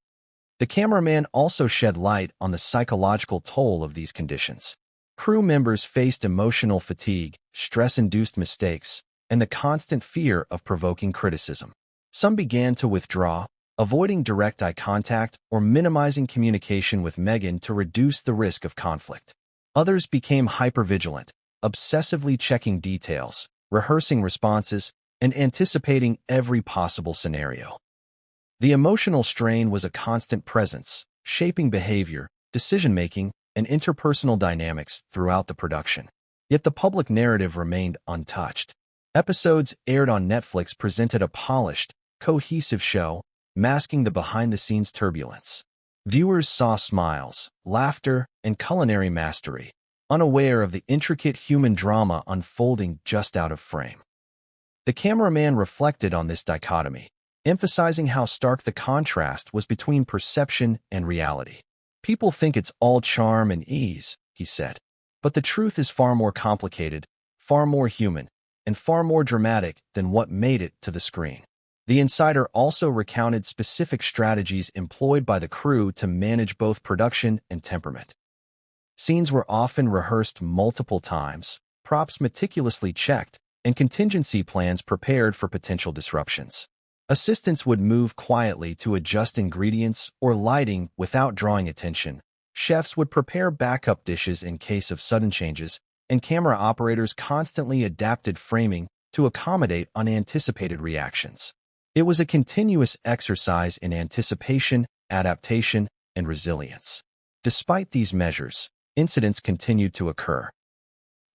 The cameraman also shed light on the psychological toll of these conditions. Crew members faced emotional fatigue, stress-induced mistakes, and the constant fear of provoking criticism. Some began to withdraw, avoiding direct eye contact or minimizing communication with Meghan to reduce the risk of conflict. Others became hypervigilant, obsessively checking details, rehearsing responses, and anticipating every possible scenario. The emotional strain was a constant presence, shaping behavior, decision-making, and interpersonal dynamics throughout the production. Yet the public narrative remained untouched. Episodes aired on Netflix presented a polished, cohesive show, masking the behind-the-scenes turbulence. Viewers saw smiles, laughter, and culinary mastery, unaware of the intricate human drama unfolding just out of frame. The cameraman reflected on this dichotomy, emphasizing how stark the contrast was between perception and reality. "People think it's all charm and ease," he said. "But the truth is far more complicated, far more human, and far more dramatic than what made it to the screen." The insider also recounted specific strategies employed by the crew to manage both production and temperament. Scenes were often rehearsed multiple times, props meticulously checked, and contingency plans prepared for potential disruptions. Assistants would move quietly to adjust ingredients or lighting without drawing attention. Chefs would prepare backup dishes in case of sudden changes, and camera operators constantly adapted framing to accommodate unanticipated reactions. It was a continuous exercise in anticipation, adaptation, and resilience. Despite these measures, incidents continued to occur.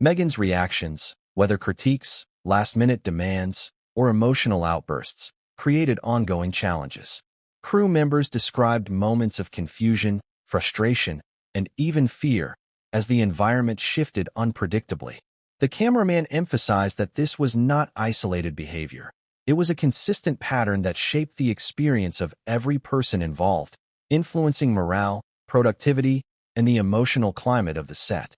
Meghan's reactions, whether critiques, last-minute demands, or emotional outbursts, created ongoing challenges. Crew members described moments of confusion, frustration, and even fear as the environment shifted unpredictably. The cameraman emphasized that this was not isolated behavior. It was a consistent pattern that shaped the experience of every person involved, influencing morale, productivity, and the emotional climate of the set.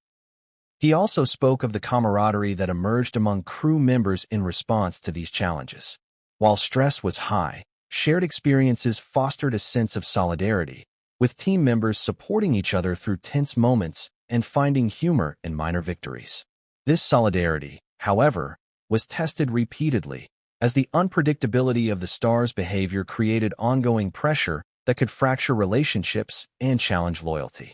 He also spoke of the camaraderie that emerged among crew members in response to these challenges. While stress was high, shared experiences fostered a sense of solidarity, with team members supporting each other through tense moments and finding humor in minor victories. This solidarity, however, was tested repeatedly, as the unpredictability of the star's behavior created ongoing pressure that could fracture relationships and challenge loyalty.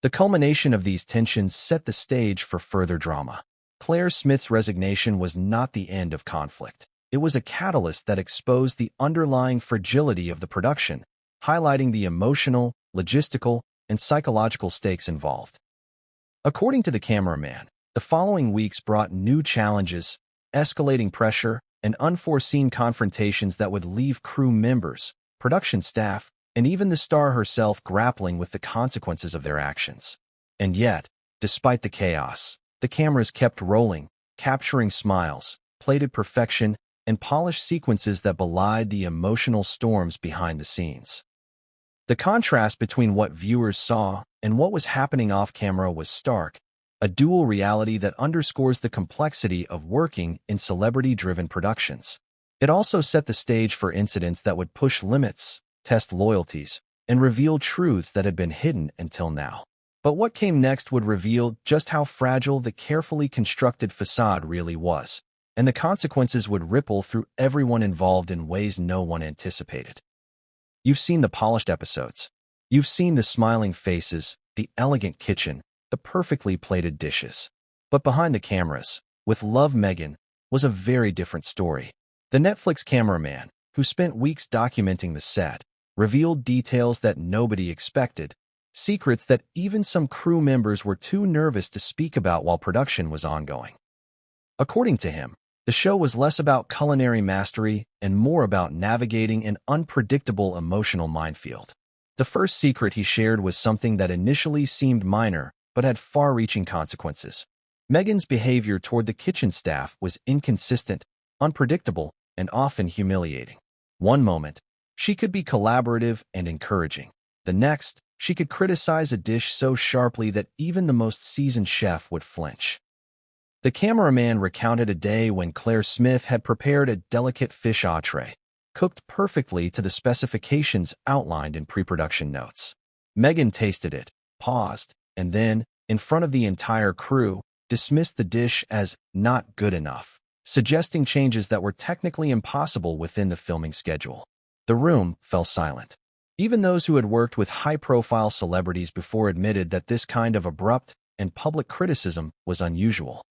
The culmination of these tensions set the stage for further drama. Claire Smith's resignation was not the end of conflict. It was a catalyst that exposed the underlying fragility of the production, highlighting the emotional, logistical, and psychological stakes involved. According to the cameraman, the following weeks brought new challenges, escalating pressure, and unforeseen confrontations that would leave crew members, production staff, and even the star herself grappling with the consequences of their actions. And yet, despite the chaos, the cameras kept rolling, capturing smiles, plated perfection, and polished sequences that belied the emotional storms behind the scenes. The contrast between what viewers saw and what was happening off-camera was stark, a dual reality that underscores the complexity of working in celebrity-driven productions. It also set the stage for incidents that would push limits, test loyalties, and reveal truths that had been hidden until now. But what came next would reveal just how fragile the carefully constructed facade really was, and the consequences would ripple through everyone involved in ways no one anticipated. You've seen the polished episodes. You've seen the smiling faces, the elegant kitchen, the perfectly plated dishes. But behind the cameras, with Love Meghan, was a very different story. The Netflix cameraman, who spent weeks documenting the set, revealed details that nobody expected, secrets that even some crew members were too nervous to speak about while production was ongoing. According to him, the show was less about culinary mastery and more about navigating an unpredictable emotional minefield. The first secret he shared was something that initially seemed minor but had far-reaching consequences. Meghan's behavior toward the kitchen staff was inconsistent, unpredictable, and often humiliating. One moment, she could be collaborative and encouraging. The next, she could criticize a dish so sharply that even the most seasoned chef would flinch. The cameraman recounted a day when Claire Smith had prepared a delicate fish entree, cooked perfectly to the specifications outlined in pre-production notes. Meghan tasted it, paused, and then, in front of the entire crew, dismissed the dish as not good enough, suggesting changes that were technically impossible within the filming schedule. The room fell silent. Even those who had worked with high-profile celebrities before admitted that this kind of abrupt and public criticism was unusual.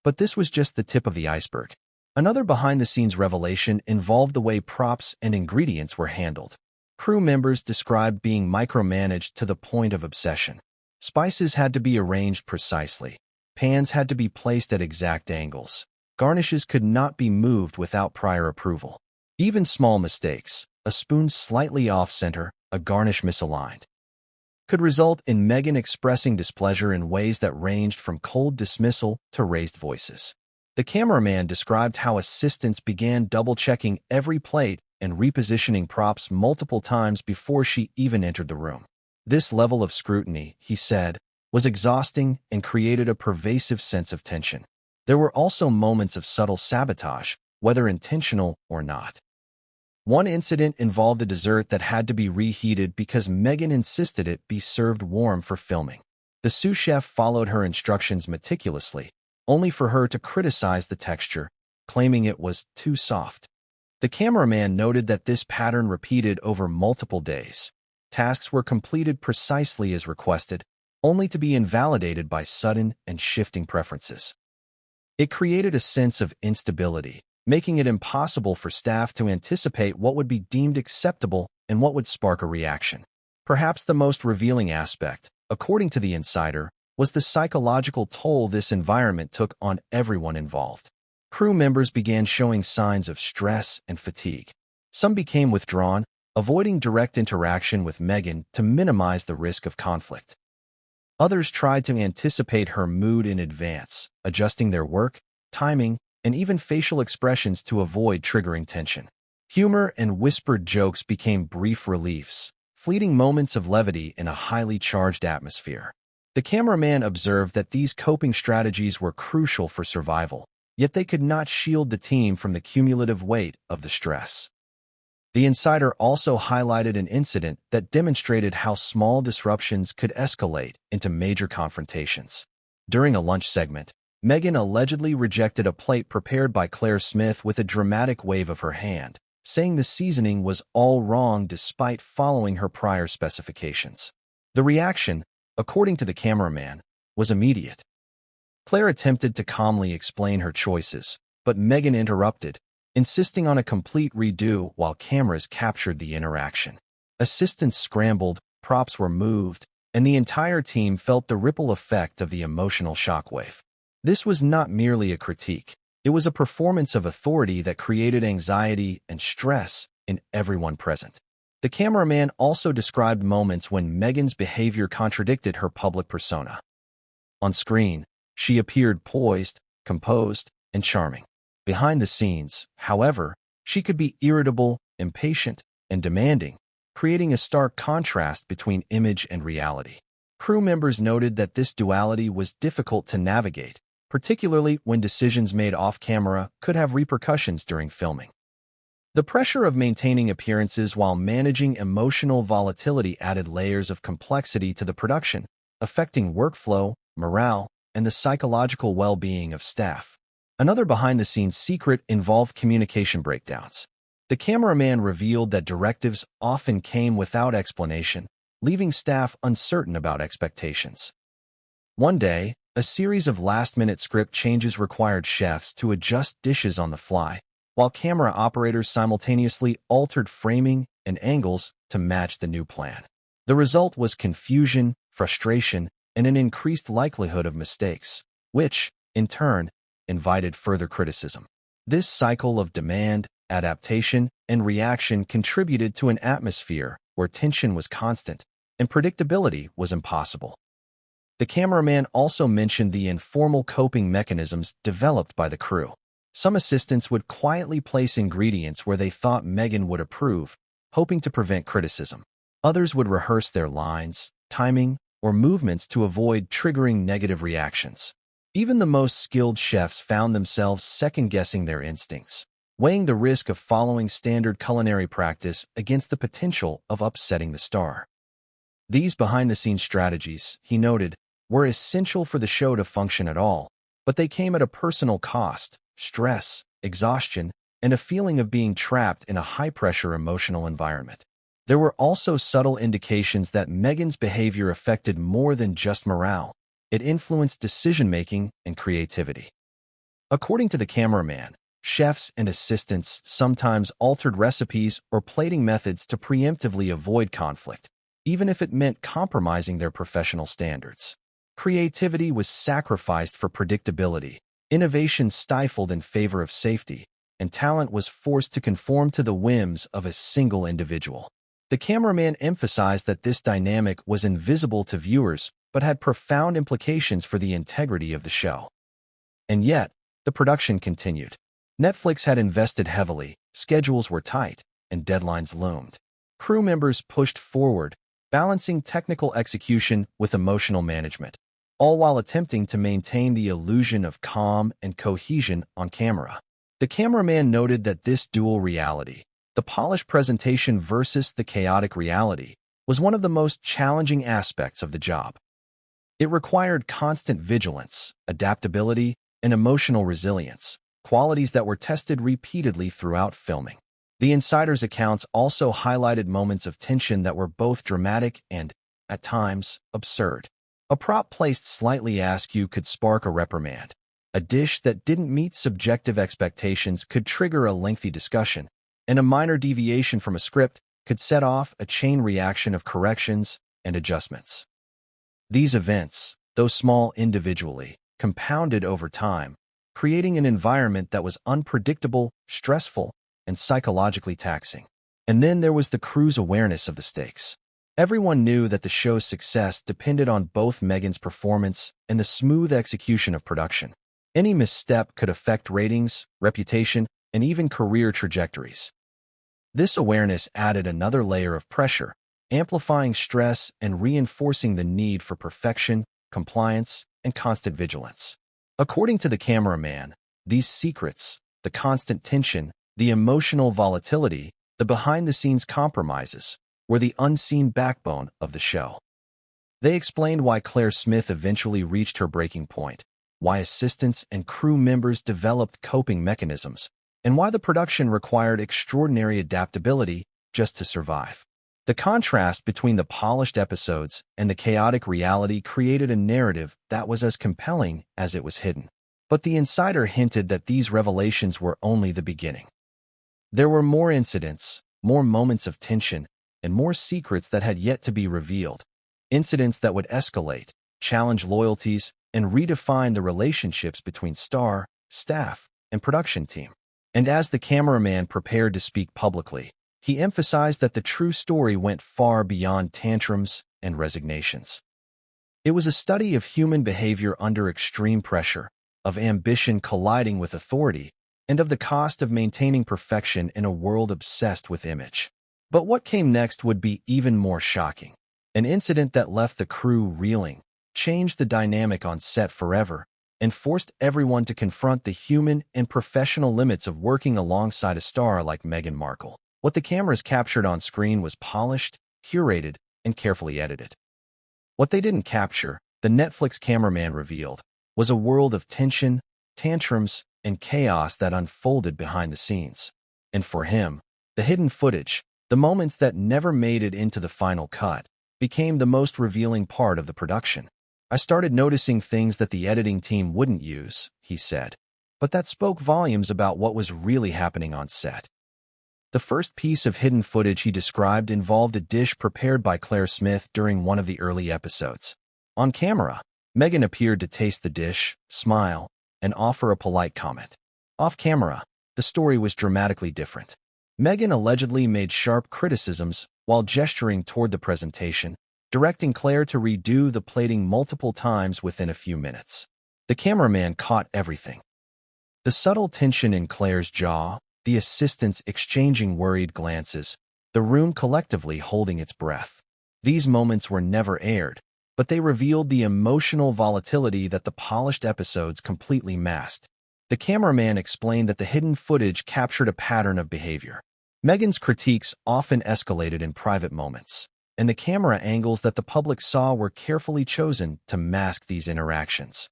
But this was just the tip of the iceberg. Another behind-the-scenes revelation involved the way props and ingredients were handled. Crew members described being micromanaged to the point of obsession. Spices had to be arranged precisely. Pans had to be placed at exact angles. Garnishes could not be moved without prior approval. Even small mistakes, a spoon slightly off-center, a garnish misaligned, could result in Meghan expressing displeasure in ways that ranged from cold dismissal to raised voices. The cameraman described how assistants began double-checking every plate and repositioning props multiple times before she even entered the room. This level of scrutiny, he said, was exhausting and created a pervasive sense of tension. There were also moments of subtle sabotage, whether intentional or not. One incident involved a dessert that had to be reheated because Meghan insisted it be served warm for filming. The sous chef followed her instructions meticulously, only for her to criticize the texture, claiming it was too soft. The cameraman noted that this pattern repeated over multiple days. Tasks were completed precisely as requested, only to be invalidated by sudden and shifting preferences. It created a sense of instability, making it impossible for staff to anticipate what would be deemed acceptable and what would spark a reaction. Perhaps the most revealing aspect, according to the insider, was the psychological toll this environment took on everyone involved. Crew members began showing signs of stress and fatigue. Some became withdrawn, avoiding direct interaction with Meghan to minimize the risk of conflict. Others tried to anticipate her mood in advance, adjusting their work, timing, and even facial expressions to avoid triggering tension. Humor and whispered jokes became brief reliefs, fleeting moments of levity in a highly charged atmosphere. The cameraman observed that these coping strategies were crucial for survival, yet they could not shield the team from the cumulative weight of the stress. The insider also highlighted an incident that demonstrated how small disruptions could escalate into major confrontations. During a lunch segment, Meghan allegedly rejected a plate prepared by Claire Smith with a dramatic wave of her hand, saying the seasoning was all wrong despite following her prior specifications. The reaction, according to the cameraman, was immediate. Claire attempted to calmly explain her choices, but Meghan interrupted, insisting on a complete redo while cameras captured the interaction. Assistants scrambled, props were moved, and the entire team felt the ripple effect of the emotional shockwave. This was not merely a critique. It was a performance of authority that created anxiety and stress in everyone present. The cameraman also described moments when Meghan's behavior contradicted her public persona. On screen, she appeared poised, composed, and charming. Behind the scenes, however, she could be irritable, impatient, and demanding, creating a stark contrast between image and reality. Crew members noted that this duality was difficult to navigate, particularly when decisions made off-camera could have repercussions during filming. The pressure of maintaining appearances while managing emotional volatility added layers of complexity to the production, affecting workflow, morale, and the psychological well-being of staff. Another behind-the-scenes secret involved communication breakdowns. The cameraman revealed that directives often came without explanation, leaving staff uncertain about expectations. One day, a series of last-minute script changes required chefs to adjust dishes on the fly, while camera operators simultaneously altered framing and angles to match the new plan. The result was confusion, frustration, and an increased likelihood of mistakes, which, in turn, invited further criticism. This cycle of demand, adaptation, and reaction contributed to an atmosphere where tension was constant and predictability was impossible. The cameraman also mentioned the informal coping mechanisms developed by the crew. Some assistants would quietly place ingredients where they thought Meghan would approve, hoping to prevent criticism. Others would rehearse their lines, timing, or movements to avoid triggering negative reactions. Even the most skilled chefs found themselves second-guessing their instincts, weighing the risk of following standard culinary practice against the potential of upsetting the star. These behind-the-scenes strategies, he noted, were essential for the show to function at all, but they came at a personal cost: stress, exhaustion, and a feeling of being trapped in a high-pressure emotional environment. There were also subtle indications that Meghan's behavior affected more than just morale. It influenced decision-making and creativity. According to the cameraman, chefs and assistants sometimes altered recipes or plating methods to preemptively avoid conflict, even if it meant compromising their professional standards. Creativity was sacrificed for predictability, innovation stifled in favor of safety, and talent was forced to conform to the whims of a single individual. The cameraman emphasized that this dynamic was invisible to viewers but had profound implications for the integrity of the show. And yet, the production continued. Netflix had invested heavily, schedules were tight, and deadlines loomed. Crew members pushed forward, balancing technical execution with emotional management, all while attempting to maintain the illusion of calm and cohesion on camera. The cameraman noted that this dual reality, the polished presentation versus the chaotic reality, was one of the most challenging aspects of the job. It required constant vigilance, adaptability, and emotional resilience, qualities that were tested repeatedly throughout filming. The insider's accounts also highlighted moments of tension that were both dramatic and, at times, absurd. A prop placed slightly askew could spark a reprimand. A dish that didn't meet subjective expectations could trigger a lengthy discussion, and a minor deviation from a script could set off a chain reaction of corrections and adjustments. These events, though small individually, compounded over time, creating an environment that was unpredictable, stressful, and psychologically taxing. And then there was the crew's awareness of the stakes. Everyone knew that the show's success depended on both Meghan's performance and the smooth execution of production. Any misstep could affect ratings, reputation, and even career trajectories. This awareness added another layer of pressure, amplifying stress and reinforcing the need for perfection, compliance, and constant vigilance. According to the cameraman, these secrets, the constant tension, the emotional volatility, the behind-the-scenes compromises, were the unseen backbone of the show. They explained why Claire Smith eventually reached her breaking point, why assistants and crew members developed coping mechanisms, and why the production required extraordinary adaptability just to survive. The contrast between the polished episodes and the chaotic reality created a narrative that was as compelling as it was hidden. But the insider hinted that these revelations were only the beginning. There were more incidents, more moments of tension, and more secrets that had yet to be revealed. Incidents that would escalate, challenge loyalties, and redefine the relationships between star, staff, and production team. And as the cameraman prepared to speak publicly, he emphasized that the true story went far beyond tantrums and resignations. It was a study of human behavior under extreme pressure, of ambition colliding with authority, and of the cost of maintaining perfection in a world obsessed with image. But what came next would be even more shocking. An incident that left the crew reeling, changed the dynamic on set forever, and forced everyone to confront the human and professional limits of working alongside a star like Meghan Markle. What the cameras captured on screen was polished, curated, and carefully edited. What they didn't capture, the Netflix cameraman revealed, was a world of tension, tantrums, and chaos that unfolded behind the scenes. And for him, the hidden footage, the moments that never made it into the final cut, became the most revealing part of the production. I started noticing things that the editing team wouldn't use, he said. But that spoke volumes about what was really happening on set. The first piece of hidden footage he described involved a dish prepared by Claire Smith during one of the early episodes. On camera, Meghan appeared to taste the dish, smile, and offer a polite comment. Off camera, the story was dramatically different. Meghan allegedly made sharp criticisms while gesturing toward the presentation, directing Claire to redo the plating multiple times within a few minutes. The cameraman caught everything. The subtle tension in Claire's jaw, the assistants exchanging worried glances, the room collectively holding its breath. These moments were never aired, but they revealed the emotional volatility that the polished episodes completely masked. The cameraman explained that the hidden footage captured a pattern of behavior. Meghan's critiques often escalated in private moments, and the camera angles that the public saw were carefully chosen to mask these interactions.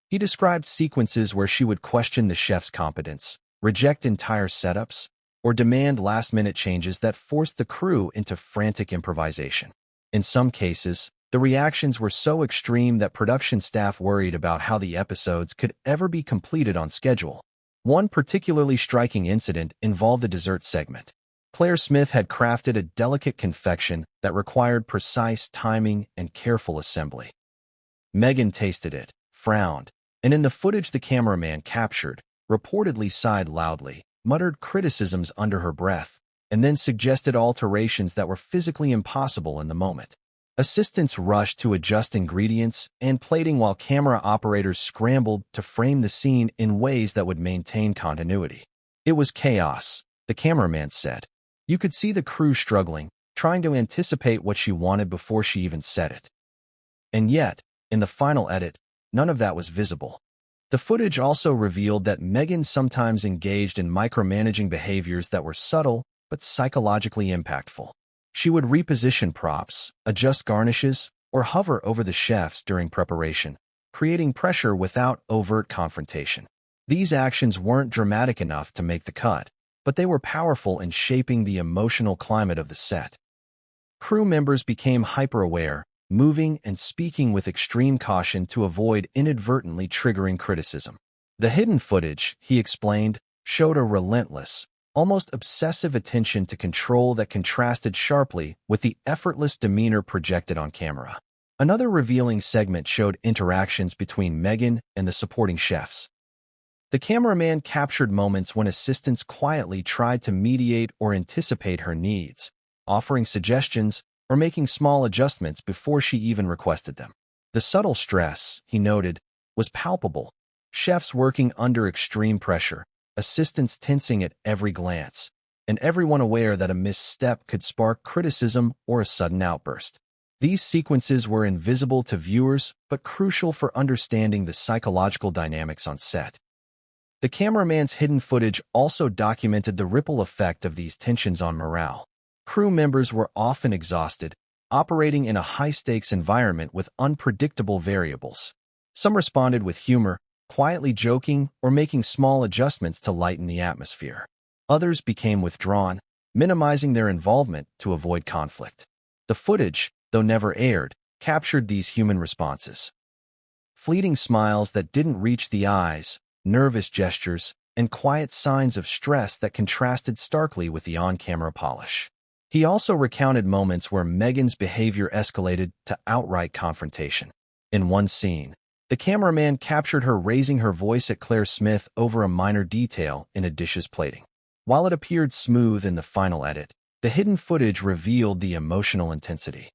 He described sequences where she would question the chef's competence, reject entire setups, or demand last-minute changes that forced the crew into frantic improvisation. In some cases, the reactions were so extreme that production staff worried about how the episodes could ever be completed on schedule. One particularly striking incident involved the dessert segment. Claire Smith had crafted a delicate confection that required precise timing and careful assembly. Meghan tasted it, frowned, and in the footage the cameraman captured, reportedly sighed loudly, muttered criticisms under her breath, and then suggested alterations that were physically impossible in the moment. Assistants rushed to adjust ingredients and plating while camera operators scrambled to frame the scene in ways that would maintain continuity. It was chaos, the cameraman said. You could see the crew struggling, trying to anticipate what she wanted before she even said it. And yet, in the final edit, none of that was visible. The footage also revealed that Meghan sometimes engaged in micromanaging behaviors that were subtle but psychologically impactful. She would reposition props, adjust garnishes, or hover over the chefs during preparation, creating pressure without overt confrontation. These actions weren't dramatic enough to make the cut, but they were powerful in shaping the emotional climate of the set. Crew members became hyper-aware, moving and speaking with extreme caution to avoid inadvertently triggering criticism. The hidden footage, he explained, showed a relentless, almost obsessive attention to control that contrasted sharply with the effortless demeanor projected on camera. Another revealing segment showed interactions between Meghan and the supporting chefs. The cameraman captured moments when assistants quietly tried to mediate or anticipate her needs, offering suggestions or making small adjustments before she even requested them. The subtle stress, he noted, was palpable. Chefs working under extreme pressure, assistants tensing at every glance, and everyone aware that a misstep could spark criticism or a sudden outburst. These sequences were invisible to viewers but crucial for understanding the psychological dynamics on set. The cameraman's hidden footage also documented the ripple effect of these tensions on morale. Crew members were often exhausted, operating in a high-stakes environment with unpredictable variables. Some responded with humor, quietly joking or making small adjustments to lighten the atmosphere. Others became withdrawn, minimizing their involvement to avoid conflict. The footage, though never aired, captured these human responses. Fleeting smiles that didn't reach the eyes, nervous gestures, and quiet signs of stress that contrasted starkly with the on-camera polish. He also recounted moments where Meghan's behavior escalated to outright confrontation. In one scene, the cameraman captured her raising her voice at Claire Smith over a minor detail in a dish's plating. While it appeared smooth in the final edit, the hidden footage revealed the emotional intensity.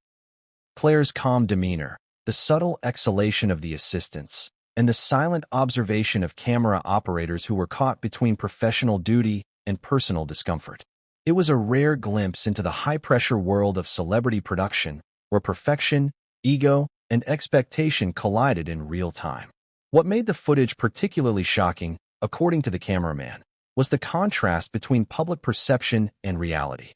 Claire's calm demeanor, the subtle exhalation of the assistants, and the silent observation of camera operators who were caught between professional duty and personal discomfort. It was a rare glimpse into the high-pressure world of celebrity production, where perfection, ego, and expectation collided in real time. What made the footage particularly shocking, according to the cameraman, was the contrast between public perception and reality.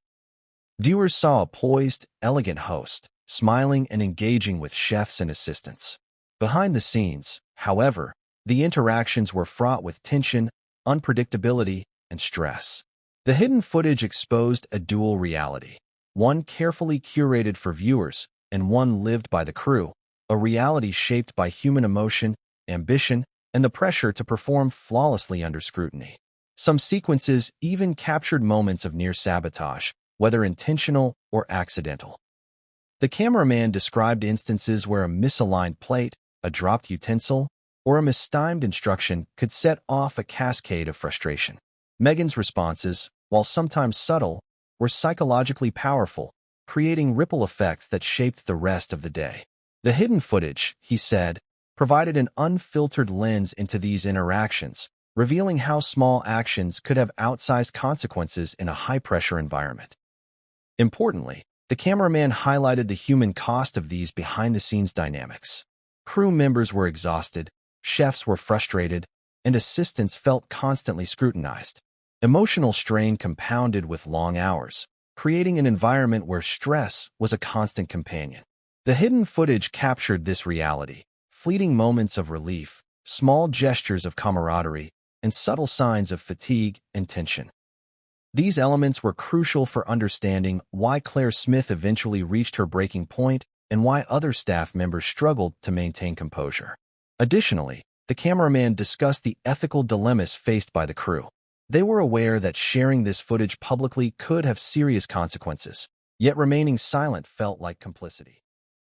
Viewers saw a poised, elegant host, smiling and engaging with chefs and assistants. Behind the scenes, however, the interactions were fraught with tension, unpredictability, and stress. The hidden footage exposed a dual reality, one carefully curated for viewers, and one lived by the crew, a reality shaped by human emotion, ambition, and the pressure to perform flawlessly under scrutiny. Some sequences even captured moments of near sabotage, whether intentional or accidental. The cameraman described instances where a misaligned plate, a dropped utensil, or a mistimed instruction could set off a cascade of frustration. Meghan's responses, while sometimes subtle, were psychologically powerful, creating ripple effects that shaped the rest of the day. The hidden footage, he said, provided an unfiltered lens into these interactions, revealing how small actions could have outsized consequences in a high-pressure environment. Importantly, the cameraman highlighted the human cost of these behind-the-scenes dynamics. Crew members were exhausted, chefs were frustrated, and assistants felt constantly scrutinized. Emotional strain compounded with long hours, creating an environment where stress was a constant companion. The hidden footage captured this reality, fleeting moments of relief, small gestures of camaraderie, and subtle signs of fatigue and tension. These elements were crucial for understanding why Claire Smith eventually reached her breaking point and why other staff members struggled to maintain composure. Additionally, the cameraman discussed the ethical dilemmas faced by the crew. They were aware that sharing this footage publicly could have serious consequences, yet remaining silent felt like complicity.